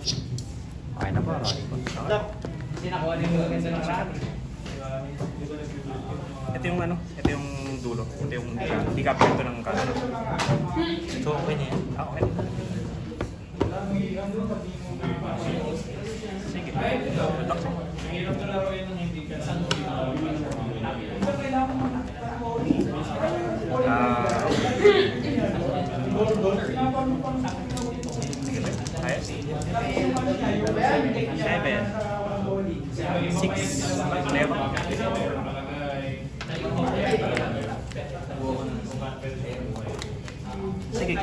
Okay na po, rolling po. Sinakuha din mo ganda ng rami. Ito yung ano, ito yung dulo. Ito yung decap ito ng kaso. So, okay na yan. Okay. Sige. Relax. Mahirap na laro yun ng hindi ka sa Ayos. 7. 6. 11. Sige.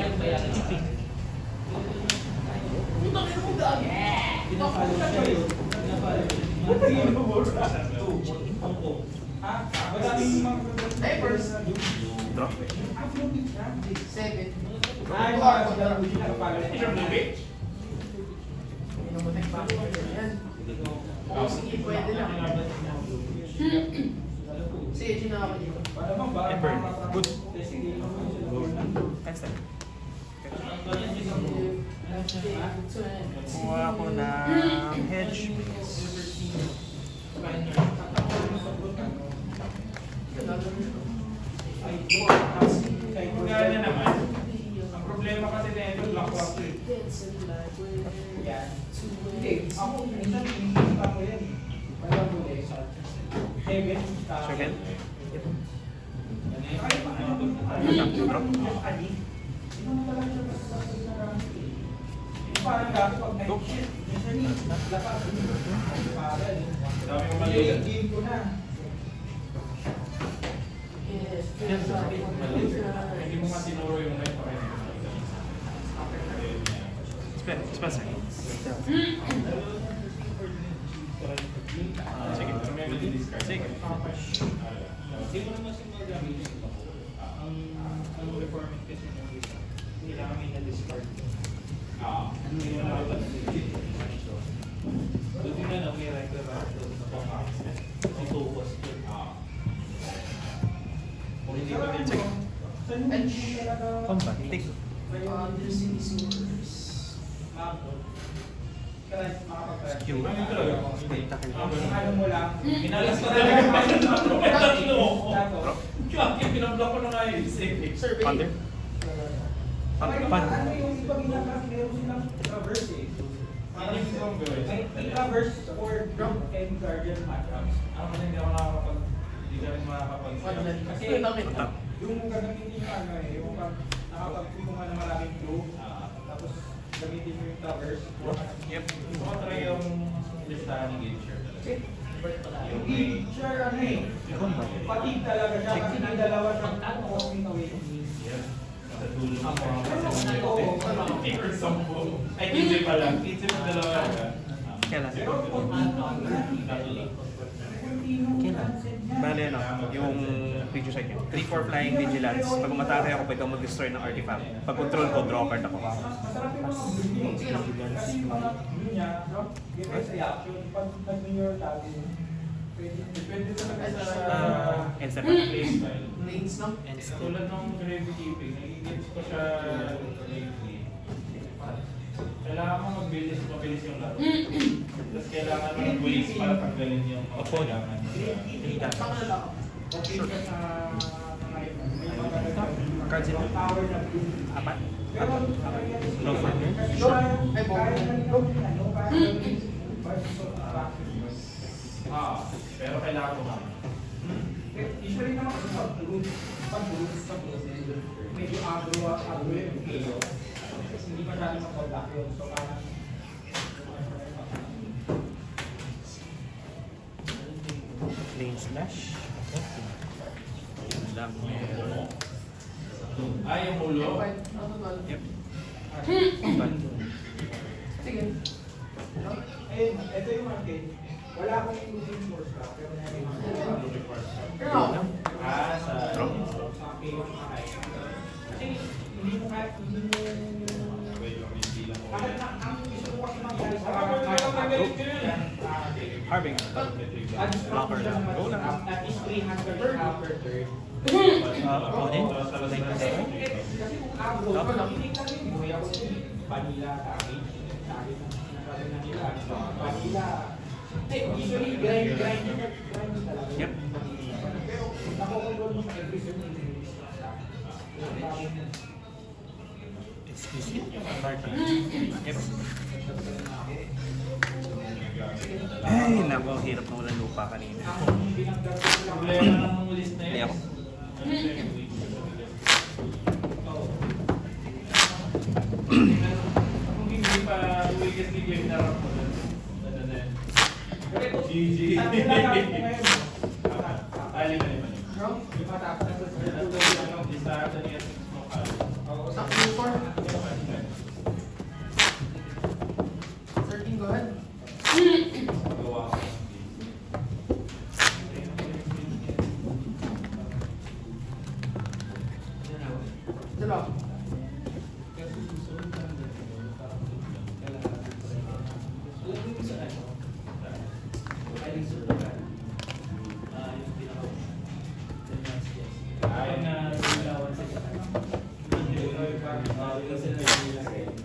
Drop. 7. Oo, sige, pwede lang. Sige, sinaka dito. And burn. Good. Cancel. Kuha ko ng hedge. Kaya naman, ang problema kasi na ito, black box eh. Yan. Hindi, ako, minsan, pinipita ko yan. Walang huli. 7. Circle. Parang dati pag night minsan naglakad. Dami mo mali. Game ko na. Hindi mo matinuro yung night pa rin. Spencer. Sige. Sige. Hindi mo naman siya magamitin ito. Ang reforming kasi ng isa, hindi lang kami na-discard. Hindi mo na doon din na may regular doon sa pang-box. Itupos yun. Kung hindi mo din check. Combat. Take. Q. Spectacle. Ano mo lang, minalas ko talaga. Pinablock ko na nga yung save. Thunder. Pan. Ano yung iba ginagawa? Meron silang traverse eh. May traverse for drop and guardian matchups. Ako na hindi ako nakakapag... Hindi ka rin makakapag... Kasi yung gagamitin yung ano eh, yung pag nakapag-puno ka na maraming flow, tapos gamitin mo yung traverse. Yep. Kontra yung listahan ng Gager. Yung Gager ano eh, fatigue talaga siya kasi may dalawa siyang walking away. Sa dulo ng ay, 15 pa lang. 15 pa dalawa ka. Kailan? Kailan? Bale ano, yung picture site nyo. 3-4 flying vigilance. Pag umatake ako, pwede akong mag-destroy ng artifact. Pag control ko, draw card ako. Masarap yung kasi yung mga niya, no? Give reaction. Pag nag-mirror tabi, depende talaga sa Instant. play style. Lanes, no? Tulad ng gravy keeping, nagigits ko siya lately. Kailangan mo mabilis yung laro. Tapos kailangan mo ng-waste para tanggalin yung mga kailangan. Okay ka sa Cards ito? power na Apat? pero No further? Ay, pero kailangan ko usually naman kasi pag-root sa process, medyo agro yung kayo. Kasi hindi masyadong mag-contact yun. So, parang Lane slash. Lang. ay, yung ulo. Yep. Combat. Sige. Ayun, ito yung market. Wala akong using force ka, pero meron yung force ka. Pero, Sa Drop. sa akin, kasi hindi mo kahit hindi mo kahit na ang gusto mo kasi mangyari sa Harbing. Blocker lang. Go lang. At least 300 per third. Opponent. Like this. Kasi kung agro, hindi kami buhay ako vanilla sa akin. Sa akin, Vanilla. Usually, grind talaga. Yep. Pero, nakokontrol mo sa every certain release. Explicit. Yep. Ay, nako, hirap na walang lupa kanina. Problema ng list na Hindi yun. ako. Kung hindi pa weakest video yung narap mo. GG. Ali ba naman? Bro, Isa ata niya sa Q4. 13, go ahead. magawa ko. Dalawa. Ayun na nilawan sa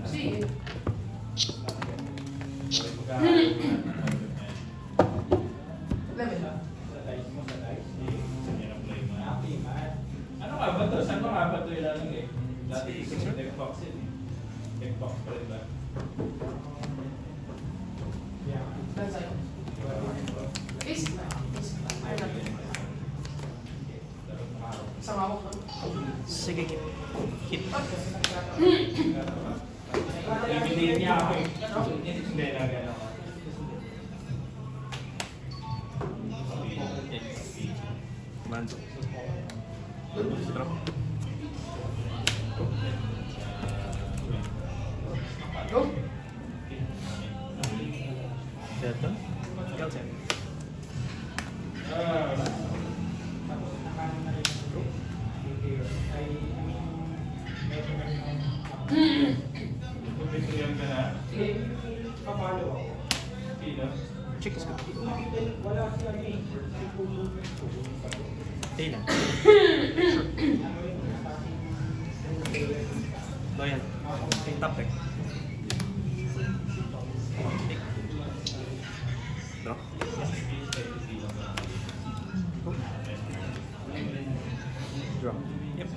Sige. Lemon. Ano nga ba to? Saan ko nga ba ito ilalagay? Dati deckbox yun eh. Deckbox pa rin ba? Left side. Basic na. Basic na. Ayun na. Isang hawak na. Sige, hit. Ibigay niya ako eh. Hindi na gano'n. Manzo. Drop. Go. Delta. Delta. Pipilihan ka na? Sige. Papalo ako. Pino? Check is good. Wala siya eh. Day lang. Loyal. Top deck. Take. Drop. Drop. Yep.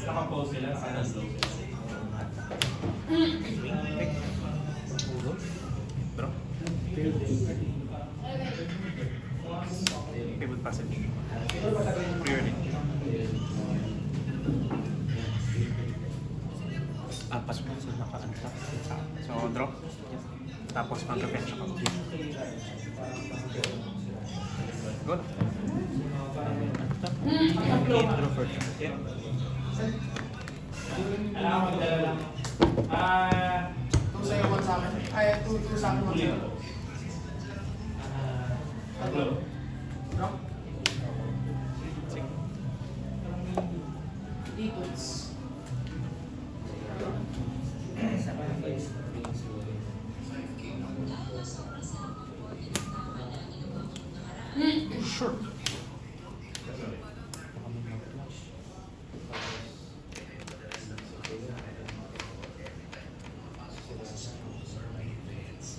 Naka-pose sila, naka-low. Pick. Drop. Pivot passage. Priority. Pasok mo sa naka-antap. So, drop. Tapos mag-fetch ako. Good. Draw for yeah. Alam ko, magdala lang. Two sa'yo, one sa akin. Ay, two sa akin, one sa'yo. Tatlo. Drop. Sige. Equals. Sure.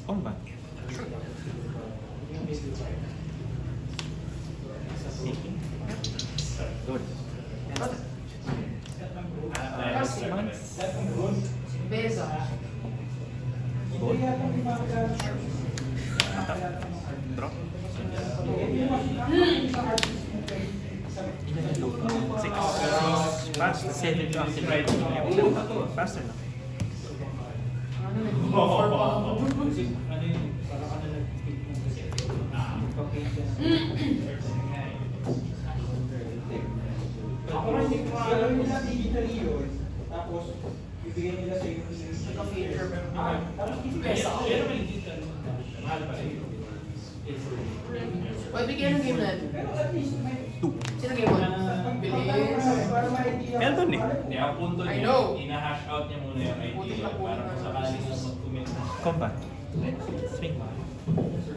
On ba? Sure. Good. Beza. Good. Drop. Six. Fast. Seven to accelerate. Faster na. Ano nag-4 pa ako? Ano yun? Parang ano nag-pick mo kasi. Ako rin hindi ko alam nila digitally yun. Tapos, bibigyan nila sa iyo. Naka-feature pa. Tapos, pesa ako. Pero may digital. Mahal pa rin. Pwede bigyan ng game natin. Pero at least may... Two. Sino game mo? Bilis. Para ma-idea. Meron eh. Hindi, ang punto I niya, know. ina-hash out niya muna yung Putik idea. na putik Para na. kung sakaling mag-commit na. Combat. Swing.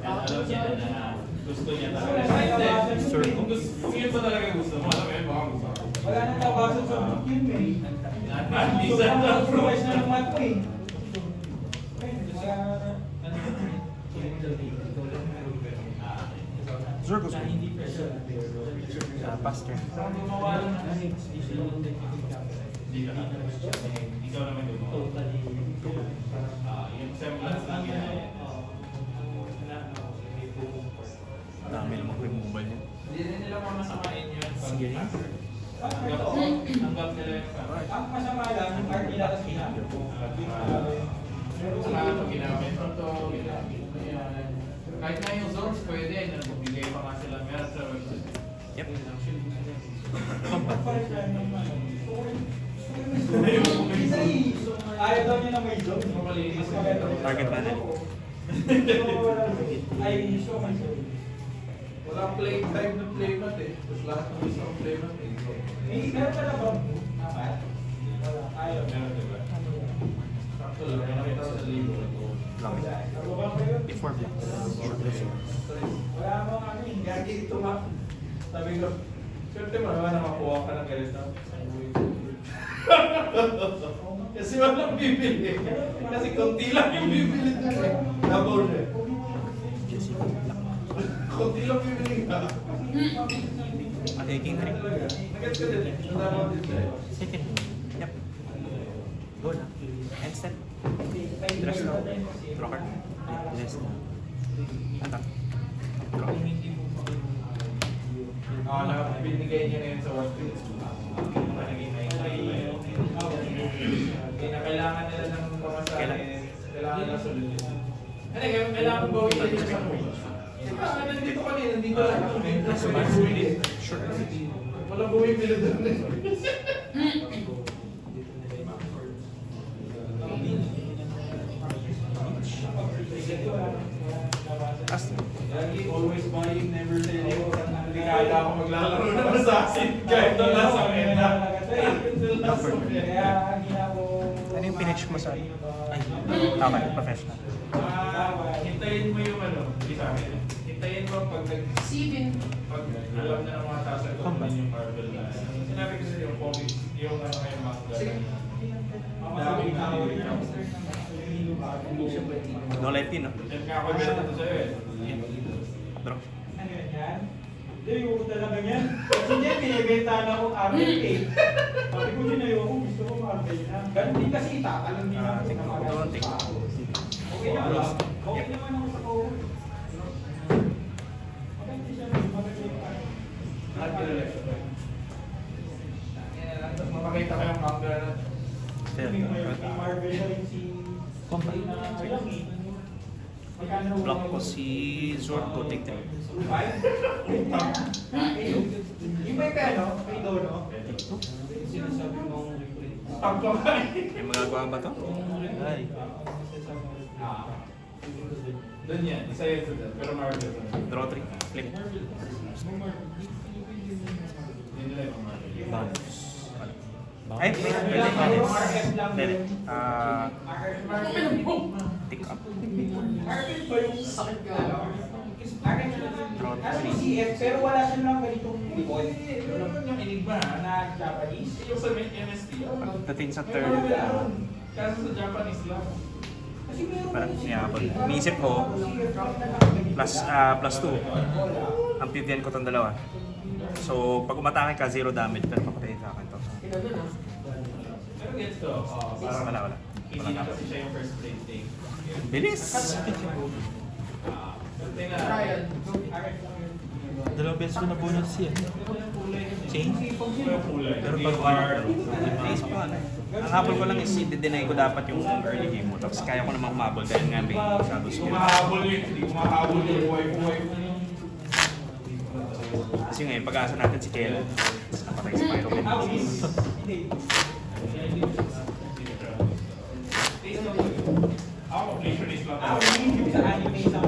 Alam gusto niya talaga. Kung yun ba talaga gusto mo, alam mo yun, baka gusto mo. Wala nang labasan sa book yun eh. Minsan lang. Compromise na naman ito eh. Sure, gusto ko. Pastor. Ikaw naman gumawa. Yung semblance lang yan. Dami naman ko yung mobile niya. Hindi rin nila mamasamain yun. Sige. Tanggap nila yung Ang masama lang, yung RD lang kasi na. saka ito ginamit mo ito, ginamit mo yan. Kahit na yung zones, pwede. Nagbibigay pa nga sila meron sa website. Yep. Ayaw daw niya na may zone. Target panel. Ay, so may zone. Walang play time ng playmat eh. Tapos lahat ng isang playmat eh. Meron pala ba? Dapat? Wala. Ayaw. Meron diba? Sakto lang, may nakita sa libro. Lang. Before black. Wala mo kami. Gagi ito nga. Sabi ko, swerte mo naman na makuha ka ng ganito. Kasi walang bibili. Kasi konti lang yung bibili nila. Double eh. Konti lang bibili ka. Taking ring. Nagets ka din eh. Nadama din sa'yo. Second. Yep. Go na. End step. Dress now. Draw card. Dress now. Attack. Draw. Na binigay niya na yun sa workplace. Naging kaya na kailangan nila ng pamasahe. Kailangan na solusyon. Ano, kailangan gawin nila yung isang wage. Diba, nandito ka din, nandito lang. Sure. Walang bumibili doon eh. Last. Lagi, always buying, never selling. Hindi kaya ako maglalaro ng assassin. Kahit doon lang sa meta. Kaya ginawa. Ano yung pinitch mo sa... Ay, tama. Professional. Hintayin mo yung ano, hindi sa akin. Hintayin mo pag pag alam na ng mga tasa ko Combat. yung Marvel na. Sinabi ko sa yung comics, yung ano yung manga. Daming No life pin, no? Yan nga ako binata to sa'yo eh. Draw. Ano yan? Hindi, yung talaga yan. Kasi niya, binibenta na akong Arbel eh. Sabi ko din ayoko, gusto ko Arbel na. Ganun din kasi itatanong din ako Tingnan sa ko. mga Take. Okay naman lang. Okay naman ako sa code. Maganda siya, maganda yung ano. Lahat kinalek. Mapakita ko yung manga na. Sabi ko ngayon, kay Marvel na rin si... Combat. Lang eh. Magkano Block ko si Zord ko. Take 3. Yung may kano, kay Dono. Sinasabi mong Stop ko ba? May magagawa ba to? Ay. Doon yan, isa yun sa doon. Pero Marvel. Draw 3. Flip. Hindi nila yung Marvel. Bounce. Ay, pwede. Pwede. Tick up. Marvel ba yung Sakit ka. Ano si CF, pero wala siya lang ganitong likod. Meron yung enigma Na Japanese. yung sa MST. Pagdating sa May third, Marvel ako. Kaso sa Japanese lang. Kasi meron parang niyabot. Iniisip ko, plus 2. Ang PVN ko itong dalawa. So, pag umatake ka, 0 damage. Pero papatayin sa akin to. Ganun ah. Pero gets ko. Parang wala. Hindi na kasi siya yung first play take. Bilis! Tingnan. Ryan. Dalawang beses ko nabunod siya. Change? Pero pag naisip ko ano. Ang habol ko lang is i-deny ko dapat yung early game mo. Tapos kaya ko namang humabol dahil nga may shadow skill. Humahabol yun. Hindi humahabol yung buhay-buhay. Kasi ngayon, pag-asa natin si Kel. Napatay si Pyro Man. Ako, completionist lang. Hindi sa anime sa